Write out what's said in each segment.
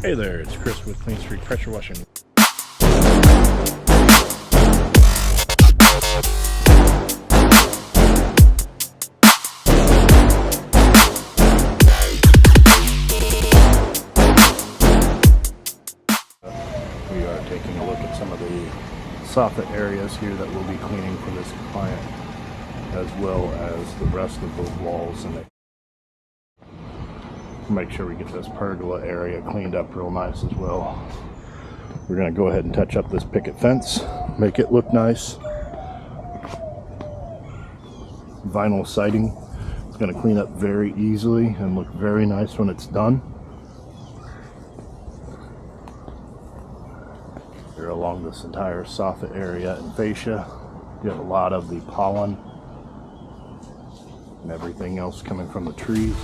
Hey there, it's Chris with Clean Street Pressure Washing. We are taking a look at some of the soffit areas here that we'll be cleaning for this client, as well as the rest of those walls, and make sure we get this pergola area cleaned up real nice as well. We're going to go ahead and touch up this picket fence, make it look nice. Vinyl siding is going to clean up very easily and look very nice when it's done. Here along this entire soffit area and fascia, you have a lot of the pollen and everything else coming from the trees.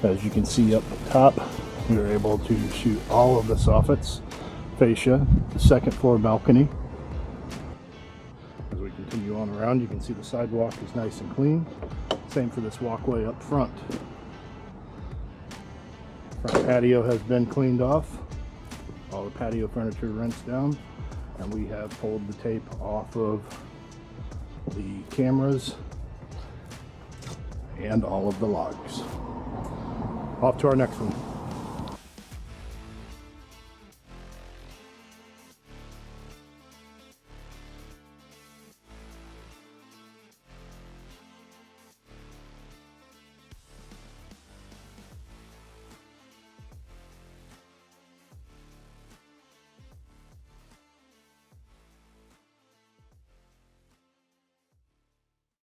As you can see up top, we were able to shoot all of the soffits, fascia, the second floor balcony. As we continue on around, you can see the sidewalk is nice and clean. Same for this walkway up front. Front patio has been cleaned off. All the patio furniture rinsed down, and we have pulled the tape off of the cameras and all of the logs. Off to our next one.